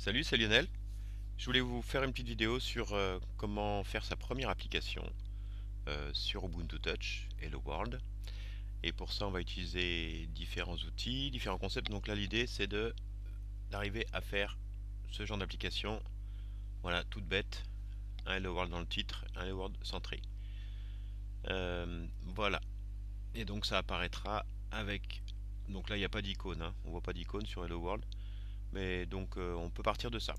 Salut, c'est Lionel. Je voulais vous faire une petite vidéo sur comment faire sa première application sur Ubuntu Touch Hello World. Et pour ça, on va utiliser différents outils, différents concepts. Donc là, l'idée, c'est de d'arriver à faire ce genre d'application. Voilà, toute bête, un Hello World dans le titre, un Hello World centré. Voilà. Et donc ça apparaîtra avec. Donc là, il n'y a pas d'icône, hein. On voit pas d'icône sur Hello World. Mais donc on peut partir de ça.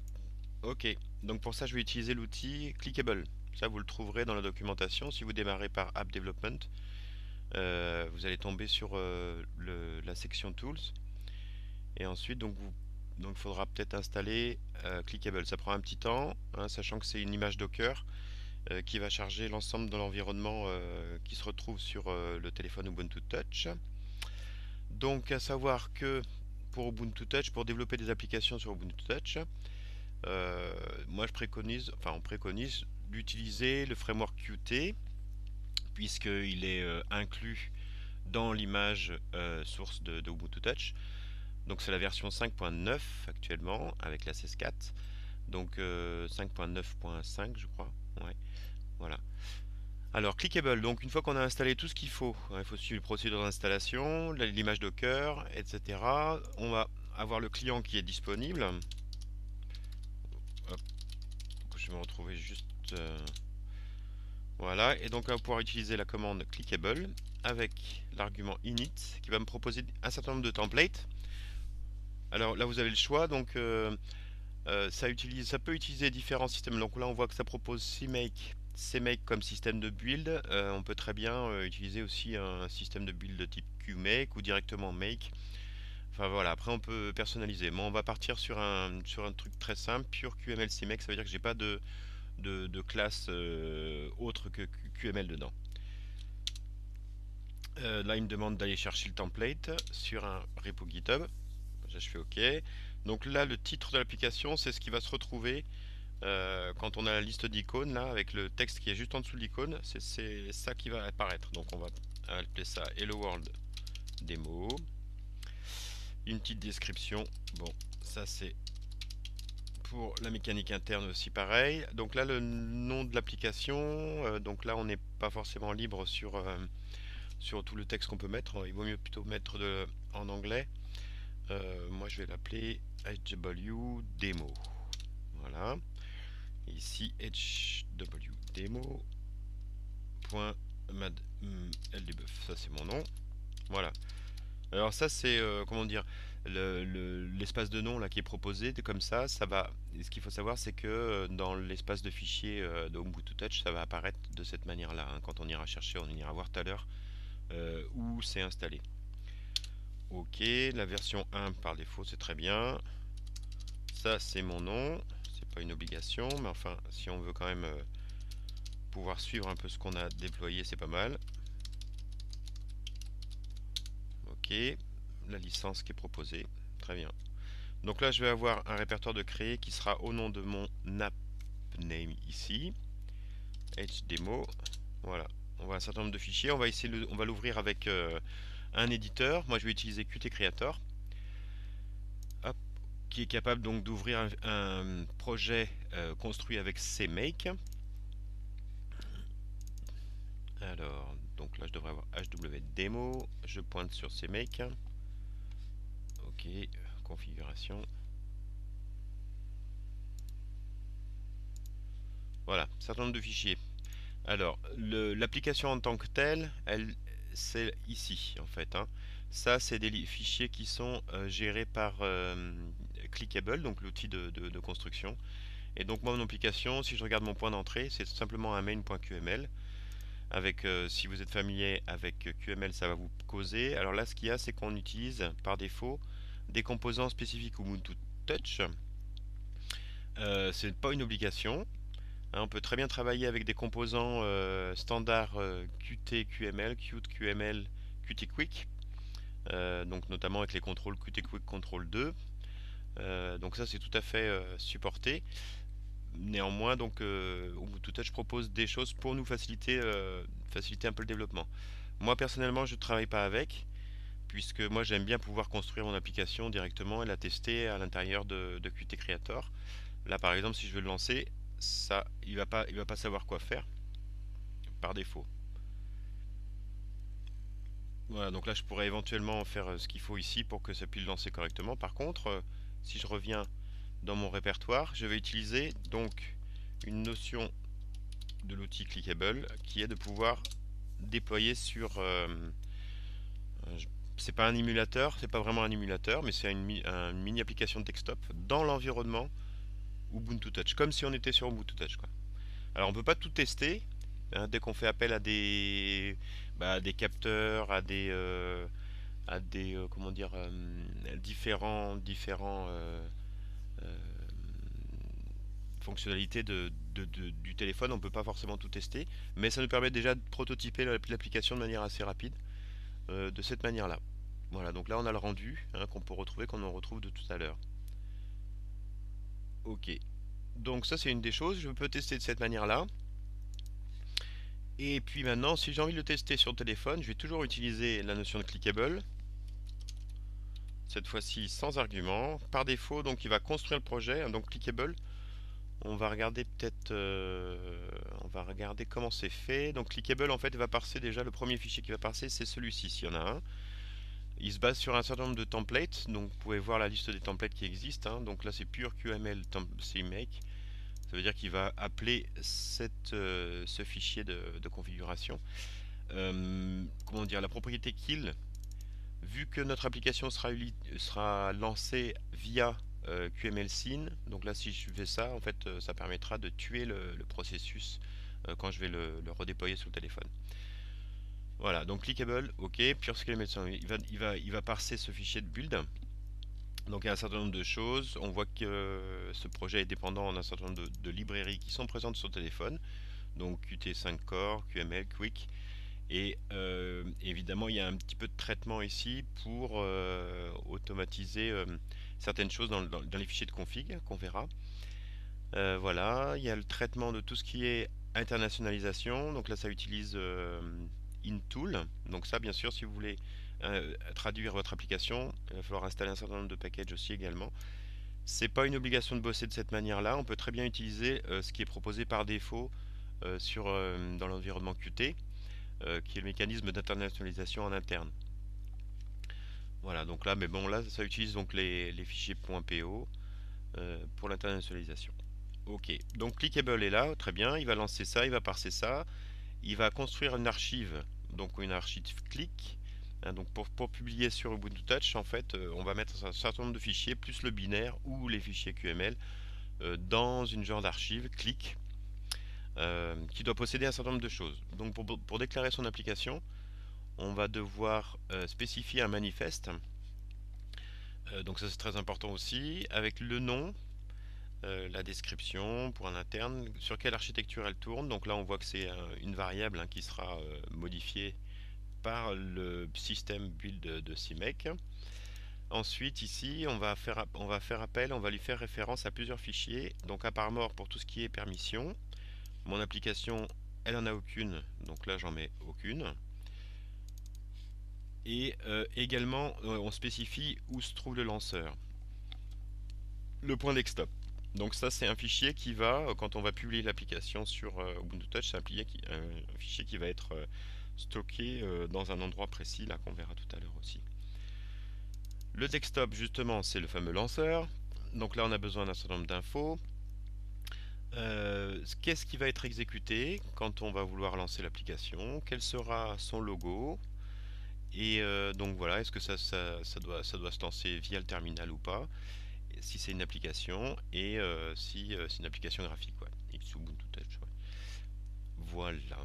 Ok, donc pour ça je vais utiliser l'outil Clickable. Ça vous le trouverez dans la documentation. Si vous démarrez par App Development, vous allez tomber sur la section Tools. Et ensuite donc il faudra peut-être installer Clickable. Ça prend un petit temps, hein, sachant que c'est une image Docker qui va charger l'ensemble de l'environnement qui se retrouve sur le téléphone Ubuntu Touch. Donc à savoir que pour Ubuntu Touch, pour développer des applications sur Ubuntu Touch, moi je préconise, enfin on préconise d'utiliser le framework Qt puisqu'il est inclus dans l'image source de Ubuntu Touch. Donc c'est la version 5.9 actuellement avec la 16.4. Donc 5.9.5 je crois. Ouais, voilà. Alors Clickable, donc une fois qu'on a installé tout ce qu'il faut, hein, il faut suivre le procédure d'installation, l'image Docker, etc. On va avoir le client qui est disponible. Hop, je vais me retrouver juste voilà, et donc on va pouvoir utiliser la commande clickable avec l'argument init qui va me proposer un certain nombre de templates. Alors là vous avez le choix, donc ça peut utiliser différents systèmes. Donc là on voit que ça propose CMake comme système de build. On peut très bien utiliser aussi un système de build de type QMake ou directement Make. Enfin voilà, après on peut personnaliser. Moi on va partir sur un truc très simple, pure QML CMake, ça veut dire que j'ai pas de classe autre que QML dedans. Là, il me demande d'aller chercher le template sur un repo GitHub. Je fais OK. Donc là, le titre de l'application, c'est ce qui va se retrouver quand on a la liste d'icônes, là, avec le texte qui est juste en dessous de l'icône. C'est ça qui va apparaître. Donc on va appeler ça Hello World Demo. Une petite description. Bon, ça c'est pour la mécanique interne aussi pareil. Donc là, le nom de l'application. Donc là, on n'est pas forcément libre sur tout le texte qu'on peut mettre. Il vaut mieux plutôt mettre en anglais. Moi je vais l'appeler HW Demo. Voilà. Et ici HW Demo. LDBuff, ça c'est mon nom. Voilà. Alors ça c'est comment dire l'espace de nom là qui est proposé comme ça va. Et ce qu'il faut savoir c'est que dans l'espace de fichier de Ubuntu Touch ça va apparaître de cette manière là, hein. Quand on ira chercher, on ira voir tout à l'heure où c'est installé. Ok, la version 1 par défaut c'est très bien. Ça c'est mon nom, c'est pas une obligation, mais enfin si on veut quand même pouvoir suivre un peu ce qu'on a déployé, c'est pas mal. Ok, la licence qui est proposée, très bien. Donc là je vais avoir un répertoire de créer qui sera au nom de mon app name ici, hdemo. Voilà, on voit un certain nombre de fichiers, on va l'ouvrir avec un éditeur. Moi je vais utiliser Qt Creator. Hop, qui est capable donc d'ouvrir un projet construit avec CMake. Alors, donc là je devrais avoir HW Demo, je pointe sur CMake. Ok, configuration. Voilà, certain nombre de fichiers. Alors, l'application en tant que telle, c'est ici en fait, hein. Ça, c'est des fichiers qui sont gérés par Clickable, donc l'outil de construction. Et donc moi, mon application, si je regarde mon point d'entrée, c'est tout simplement un main.qml. Avec, si vous êtes familier avec QML, ça va vous causer. Alors là, ce qu'il y a, c'est qu'on utilise par défaut des composants spécifiques Ubuntu Touch. C'est pas une obligation, hein. On peut très bien travailler avec des composants standards Qt QML, Qt QML, Qt Quick. Donc notamment avec les contrôles Qt Quick Control 2. Donc ça, c'est tout à fait supporté. Néanmoins, donc Ubuntu Touch propose des choses pour nous faciliter un peu le développement. Moi personnellement, je ne travaille pas avec puisque moi j'aime bien pouvoir construire mon application directement et la tester à l'intérieur de Qt Creator. Là par exemple, si je veux le lancer, ça, il va pas savoir quoi faire par défaut. Voilà, donc là je pourrais éventuellement faire ce qu'il faut ici pour que ça puisse le lancer correctement. Par contre, si je reviens dans mon répertoire, je vais utiliser donc une notion de l'outil Clickable qui est de pouvoir déployer sur je- c'est pas un émulateur, c'est pas vraiment un émulateur, mais c'est une mini application de desktop dans l'environnement Ubuntu Touch, comme si on était sur Ubuntu Touch, quoi. Alors on peut pas tout tester, hein, dès qu'on fait appel à des capteurs, à des comment dire, différents euh, fonctionnalités du téléphone, on peut pas forcément tout tester, mais ça nous permet déjà de prototyper l'application de manière assez rapide, de cette manière-là. Voilà, donc là on a le rendu, hein, qu'on peut retrouver, qu'on en retrouve de tout à l'heure. Ok, donc ça c'est une des choses, je peux tester de cette manière-là. Et puis maintenant, si j'ai envie de le tester sur le téléphone, je vais toujours utiliser la notion de clickable. Cette fois-ci sans argument. Par défaut, donc il va construire le projet, hein, donc clickable. On va regarder peut-être, on va regarder comment c'est fait. Donc clickable en fait va parser déjà le premier fichier qui va parser, c'est celui-ci, s'il y en a un. Il se base sur un certain nombre de templates, donc vous pouvez voir la liste des templates qui existent, hein. Donc là c'est pure QML CMake. Ça veut dire qu'il va appeler ce fichier de configuration. Comment dire, la propriété kill, vu que notre application sera lancée via QML scene, donc là si je fais ça, en fait ça permettra de tuer le processus quand je vais le redéployer sur le téléphone. Voilà, donc clickable, ok, pure QML scene, il va parser ce fichier de build. Donc il y a un certain nombre de choses. On voit que ce projet est dépendant d'un certain nombre de librairies qui sont présentes sur le téléphone. Donc Qt5 Core, QML, Quick. Et évidemment, il y a un petit peu de traitement ici pour automatiser certaines choses dans les fichiers de config qu'on verra. Voilà, il y a le traitement de tout ce qui est internationalisation. Donc là, ça utilise InTool. Donc ça, bien sûr, si vous voulez traduire votre application, il va falloir installer un certain nombre de packages aussi également. C'est pas une obligation de bosser de cette manière-là. On peut très bien utiliser ce qui est proposé par défaut dans l'environnement Qt, qui est le mécanisme d'internationalisation en interne. Voilà, donc là, mais bon, là, ça utilise donc les fichiers .po pour l'internationalisation. Ok, donc Clickable est là, très bien, il va lancer ça, il va parser ça, il va construire une archive, donc une archive click. Hein, donc pour publier sur Ubuntu Touch, en fait, on va mettre un certain nombre de fichiers, plus le binaire ou les fichiers QML, dans une genre d'archive click, qui doit posséder un certain nombre de choses. Donc pour déclarer son application, on va devoir spécifier un manifeste. Donc ça c'est très important aussi, avec le nom, la description pour un interne, sur quelle architecture elle tourne. Donc là on voit que c'est une variable, hein, qui sera modifiée par le système build de CMake. Ensuite ici on va faire appel, on va lui faire référence à plusieurs fichiers. Donc à part mort pour tout ce qui est permission. Mon application elle en a aucune, donc là j'en mets aucune. Et également on spécifie où se trouve le lanceur, le point desktop. Donc ça c'est un fichier qui va, quand on va publier l'application sur Ubuntu Touch, c'est un fichier qui va être stocké dans un endroit précis, là qu'on verra tout à l'heure aussi. Le desktop justement c'est le fameux lanceur. Donc là on a besoin d'un certain nombre d'infos. Qu'est-ce qui va être exécuté quand on va vouloir lancer l'application? Quel sera son logo? Et donc voilà, est-ce que ça doit se lancer via le terminal ou pas? Si c'est une application et si c'est une application graphique, ouais. Ubuntu Touch, ouais. Voilà.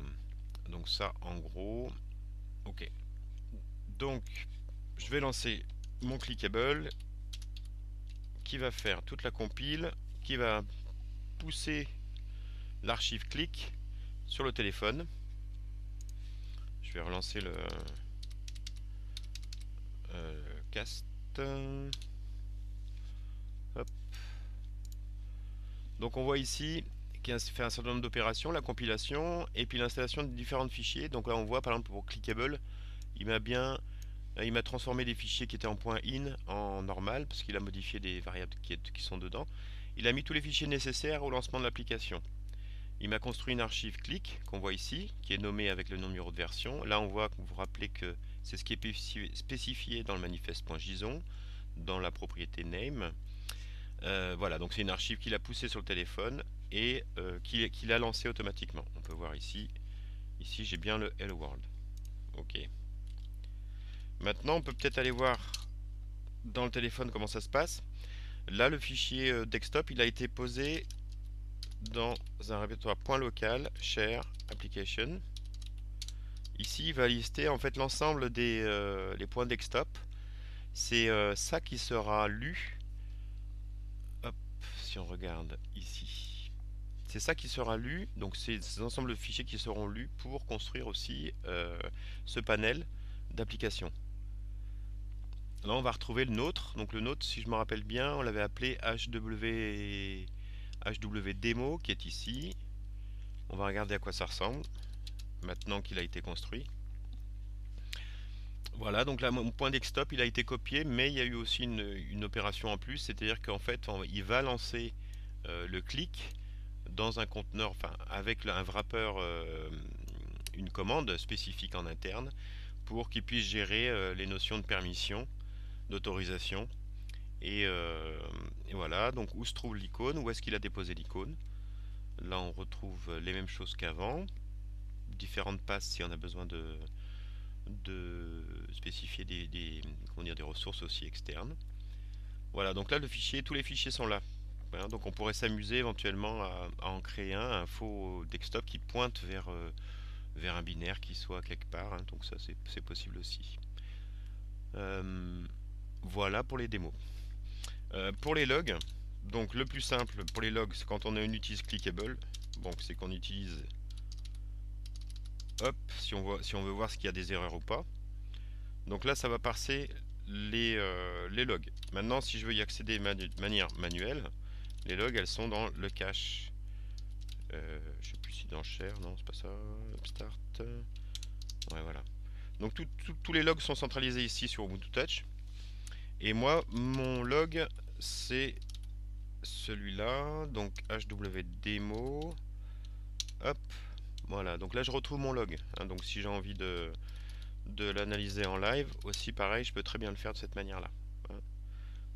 Donc ça, en gros, ok. Donc, je vais lancer mon clickable qui va faire toute la compile, qui va pousser l'archive click sur le téléphone. Je vais relancer le cast. Hop. Donc on voit ici qu'il a fait un certain nombre d'opérations, la compilation et puis l'installation de différents fichiers. Donc là on voit par exemple pour clickable, il m'a bien Il m'a transformé des fichiers qui étaient en .in en normal parce qu'il a modifié des variables qui sont dedans. Il a mis tous les fichiers nécessaires au lancement de l'application. Il m'a construit une archive click qu'on voit ici, qui est nommée avec le numéro de version. Là, on voit, vous vous rappelez que c'est ce qui est spécifié dans le manifeste.json, dans la propriété name. Voilà, donc c'est une archive qu'il a poussée sur le téléphone et qu'il a lancée automatiquement. On peut voir ici, j'ai bien le Hello World. Ok. Maintenant, on peut peut-être aller voir dans le téléphone comment ça se passe. Là, le fichier desktop, il a été posé dans un répertoire .local, share, application. Ici, il va lister en fait l'ensemble des les points desktop. C'est ça qui sera lu. Hop, si on regarde ici. C'est ça qui sera lu, donc c'est ces ensembles de fichiers qui seront lus pour construire aussi ce panel d'application. Là, on va retrouver le nôtre. Donc le nôtre, si je me rappelle bien, on l'avait appelé HW Demo, qui est ici. On va regarder à quoi ça ressemble, maintenant qu'il a été construit. Voilà, donc là, mon point desktop, il a été copié, mais il y a eu aussi une opération en plus, c'est-à-dire qu'en fait, il va lancer le clic dans un conteneur, enfin, avec un wrapper, une commande spécifique en interne, pour qu'il puisse gérer les notions de permission, d'autorisation. Et voilà, donc où se trouve l'icône, où est-ce qu'il a déposé l'icône. Là, on retrouve les mêmes choses qu'avant, différentes passes si on a besoin de spécifier comment dire, des ressources aussi externes. Voilà, donc là, tous les fichiers sont là. Voilà, donc on pourrait s'amuser éventuellement à en créer un faux desktop qui pointe vers un binaire qui soit quelque part, hein, donc ça c'est possible aussi. Voilà pour les démos. Pour les logs, donc le plus simple pour les logs, c'est quand on utilise clickable. Donc c'est qu'on utilise, hop, si on veut voir ce qu'il y a des erreurs ou pas. Donc là, ça va parser les logs. Maintenant, si je veux y accéder de manière manuelle, les logs, elles sont dans le cache. Je sais plus si dans share, non, c'est pas ça. Start. Ouais, voilà. Donc tous les logs sont centralisés ici sur Ubuntu Touch. Et moi, mon log, c'est celui-là, donc hwdemo. Hop, voilà. Donc là, je retrouve mon log, hein. Donc si j'ai envie de l'analyser en live, aussi pareil, je peux très bien le faire de cette manière-là. Hein.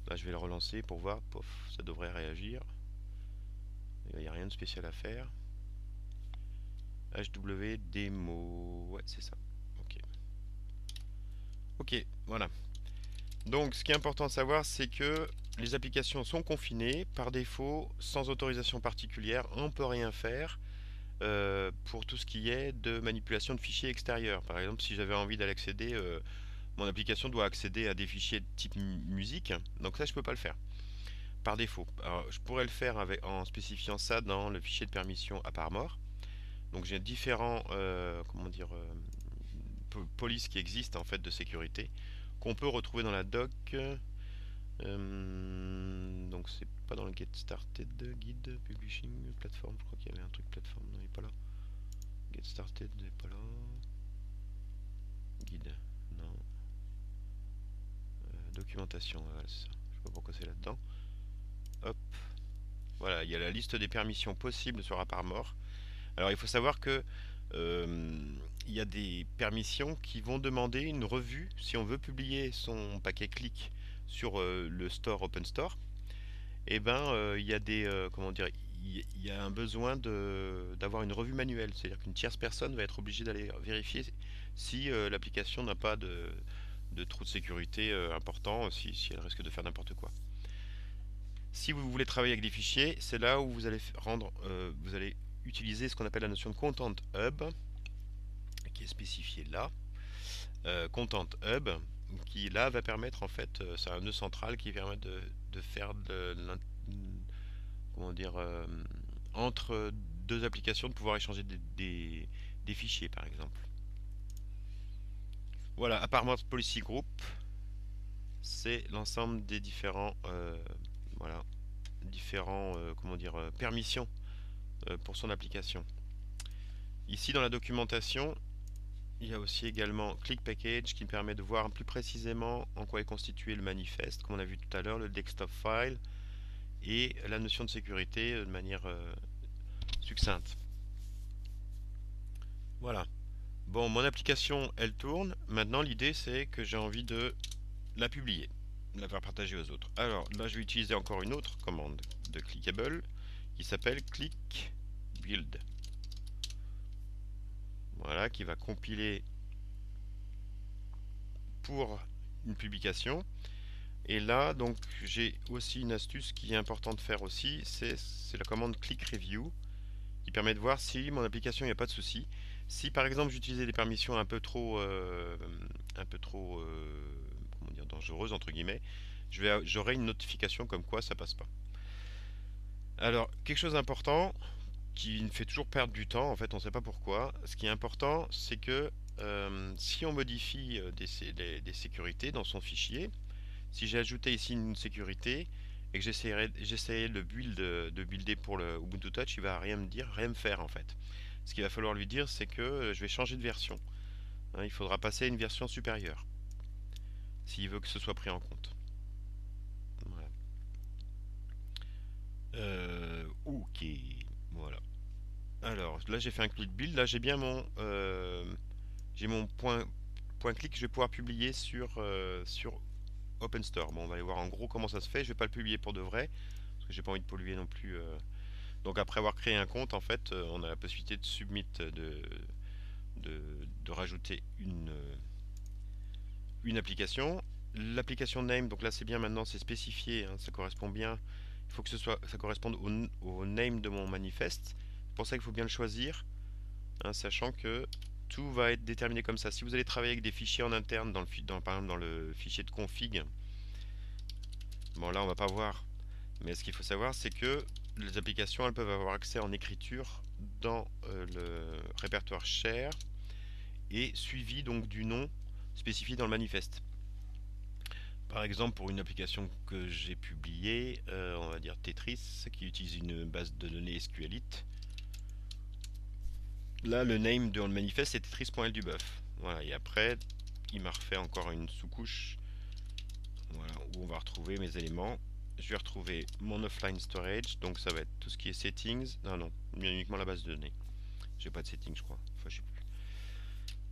Là, je vais le relancer pour voir. Pof, ça devrait réagir. Il n'y a rien de spécial à faire. hwdemo, ouais, c'est ça. Ok. Ok, voilà. Donc, ce qui est important de savoir, c'est que les applications sont confinées par défaut, sans autorisation particulière. On ne peut rien faire pour tout ce qui est de manipulation de fichiers extérieurs. Par exemple, si j'avais envie d'aller accéder, mon application doit accéder à des fichiers de type musique. Donc ça, je ne peux pas le faire par défaut. Alors, je pourrais le faire en spécifiant ça dans le fichier de permission à part mort. Donc j'ai différents comment dire, polices qui existent en fait de sécurité qu'on peut retrouver dans la doc. Donc c'est pas dans le Get Started guide publishing platform. Je crois qu'il y avait un truc plateforme, non, il n'est pas là. Get Started n'est pas là. Guide, non. Documentation, voilà, c'est ça. Je sais pas pourquoi c'est là-dedans. Hop. Voilà, il y a la liste des permissions possibles sur mort. Alors il faut savoir que il y a des permissions qui vont demander une revue si on veut publier son paquet clic sur le store Open Store. Et ben il y a comment dire, il y a un besoin d'avoir une revue manuelle, c'est-à-dire qu'une tierce personne va être obligée d'aller vérifier si l'application n'a pas de trou de sécurité important, si elle risque de faire n'importe quoi. Si vous voulez travailler avec des fichiers, c'est là où vous allez vous allez utiliser ce qu'on appelle la notion de Content Hub, qui est spécifiée là. Content Hub, qui là va permettre en fait, c'est un nœud central qui permet de faire comment dire, entre deux applications, de pouvoir échanger des fichiers par exemple. Voilà, Apparent Policy Group, c'est l'ensemble des différents voilà, comment dire, permissions pour son application. Ici dans la documentation, il y a aussi également Click Package qui me permet de voir plus précisément en quoi est constitué le manifeste, comme on a vu tout à l'heure, le desktop file et la notion de sécurité de manière succincte. Voilà. Bon, mon application, elle tourne. Maintenant, l'idée, c'est que j'ai envie de la publier, de la faire partager aux autres. Alors, là, je vais utiliser encore une autre commande de Clickable qui s'appelle Click Build. Voilà, qui va compiler pour une publication. Et là, donc, j'ai aussi une astuce qui est importante de faire aussi, c'est la commande Click Review qui permet de voir si mon application, il n'y a pas de souci. Si par exemple j'utilisais des permissions comment dire, dangereuses entre guillemets, j'aurai une notification comme quoi ça passe pas. Alors quelque chose d'important qui me fait toujours perdre du temps, en fait on ne sait pas pourquoi. Ce qui est important, c'est que si on modifie des sécurités dans son fichier, si j'ai ajouté ici une sécurité et que j'essayais de builder pour le Ubuntu Touch, il va rien me dire, rien me faire en fait. Ce qu'il va falloir lui dire, c'est que je vais changer de version. Hein, il faudra passer à une version supérieure s'il veut que ce soit pris en compte. Voilà. Ok, voilà. Alors là j'ai fait un click build, là j'ai mon point clic que je vais pouvoir publier sur Open Store. Bon, on va aller voir en gros comment ça se fait. Je vais pas le publier pour de vrai parce que j'ai pas envie de polluer non plus. Donc après avoir créé un compte, en fait, on a la possibilité de submit, de rajouter une application. L'application name, donc là c'est bien maintenant, c'est spécifié, hein, ça correspond bien. Il faut que ça corresponde au name de mon manifeste. C'est pour ça qu'il faut bien le choisir, hein, sachant que tout va être déterminé comme ça. Si vous allez travailler avec des fichiers en interne, par exemple dans le fichier de config, bon là on va pas voir, mais ce qu'il faut savoir c'est que les applications elles peuvent avoir accès en écriture dans le répertoire share et suivi donc du nom spécifié dans le manifeste. Par exemple, pour une application que j'ai publiée, on va dire Tetris, qui utilise une base de données SQLite. Là, le name dans le manifeste c'est tetris.ldubuff. Voilà, et après, il m'a refait encore une sous-couche, voilà, où on va retrouver mes éléments. Je vais retrouver mon offline storage, donc ça va être tout ce qui est settings. Non, non, uniquement la base de données. J'ai pas de settings, je crois. Enfin, je sais plus.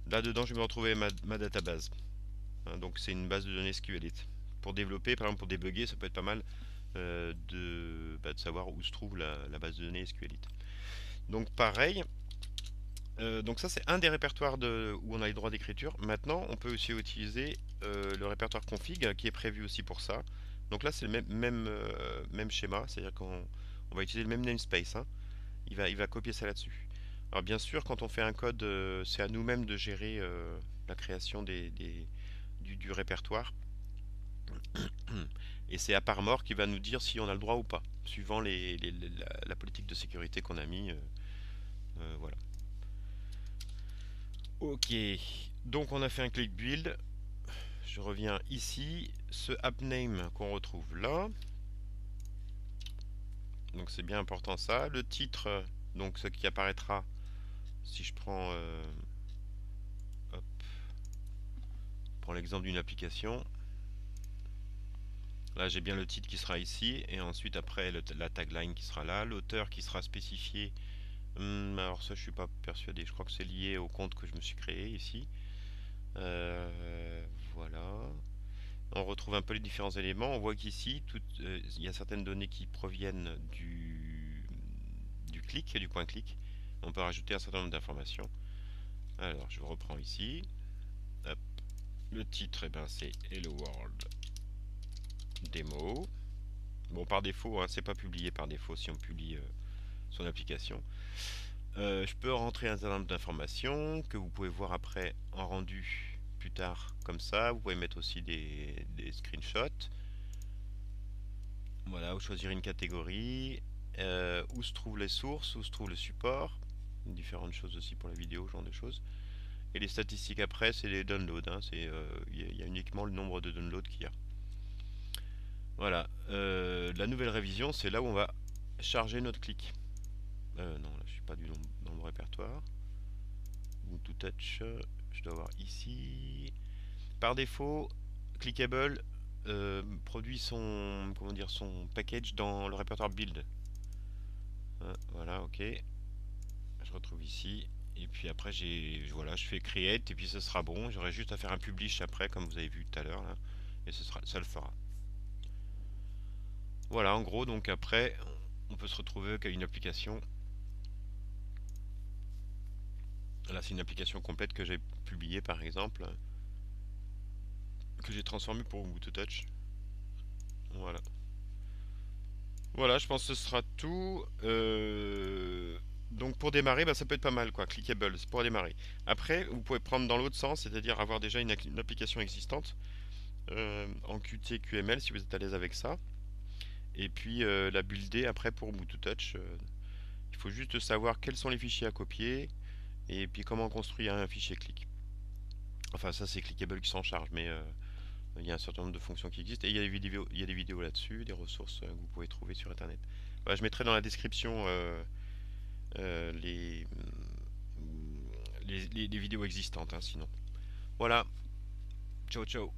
Là-dedans, je vais me retrouver ma database. Hein, donc, c'est une base de données SQLite. Pour développer, par exemple, pour débugger, ça peut être pas mal de savoir où se trouve la base de données SQLite. Donc, pareil. Donc ça c'est un des répertoires où on a les droits d'écriture. Maintenant on peut aussi utiliser le répertoire config qui est prévu aussi pour ça. Donc là c'est le même schéma, c'est-à-dire qu'on va utiliser le même namespace, hein. Il va copier ça là-dessus. Alors bien sûr quand on fait un code, c'est à nous-mêmes de gérer la création du répertoire. Et c'est AppArmor qui va nous dire si on a le droit ou pas, suivant la politique de sécurité qu'on a mis. Voilà. Ok, donc on a fait un click build. Je reviens ici. Ce app name qu'on retrouve là. Donc c'est bien important ça. Le titre, donc ce qui apparaîtra si je hop, prends l'exemple d'une application. Là j'ai bien le titre qui sera ici et ensuite après la tagline qui sera là. L'auteur qui sera spécifié. Alors ça je suis pas persuadé. Je crois que c'est lié au compte que je me suis créé ici. Voilà. On retrouve un peu les différents éléments. On voit qu'ici, il y a certaines données qui proviennent du clic et du point clic. On peut rajouter un certain nombre d'informations. Alors, je reprends ici. Hop. Le titre, eh ben, c'est Hello World Demo. Bon, par défaut, hein, c'est pas publié par défaut si on publie son application. Je peux rentrer un certain nombre d'informations que vous pouvez voir après en rendu plus tard comme ça. Vous pouvez mettre aussi des screenshots. Voilà, ou choisir une catégorie, où se trouvent les sources, où se trouve le support, différentes choses aussi pour la vidéo, ce genre de choses. Et les statistiques après, c'est les downloads, hein, il y a uniquement le nombre de downloads qu'il y a. Voilà, la nouvelle révision, c'est là où on va charger notre clic. Non, là je suis pas dans le répertoire. Ubuntu Touch, je dois avoir ici. Par défaut, Clickable produit son, comment dire, son package dans le répertoire build. Voilà, ok. Je retrouve ici. Et puis après, voilà, je fais create et puis ce sera bon. J'aurai juste à faire un publish après, comme vous avez vu tout à l'heure là, et ça le fera. Voilà, en gros, donc après, on peut se retrouver avec une application. Là, c'est une application complète que j'ai publiée, par exemple, que j'ai transformée pour Ubuntu Touch. Voilà. Voilà, je pense que ce sera tout. Donc pour démarrer, bah, ça peut être pas mal, quoi. Clickable, c'est pour démarrer. Après, vous pouvez prendre dans l'autre sens, c'est-à-dire avoir déjà une application existante en Qt, QML si vous êtes à l'aise avec ça. Et puis la builder après pour Ubuntu Touch. Il faut juste savoir quels sont les fichiers à copier et puis comment construire un fichier click. Enfin, ça c'est Clickable qui s'en charge, mais il y a un certain nombre de fonctions qui existent et il y a des vidéos là-dessus, des ressources que vous pouvez trouver sur internet. Voilà, je mettrai dans la description euh, les, les vidéos existantes, hein, sinon. Voilà, ciao ciao.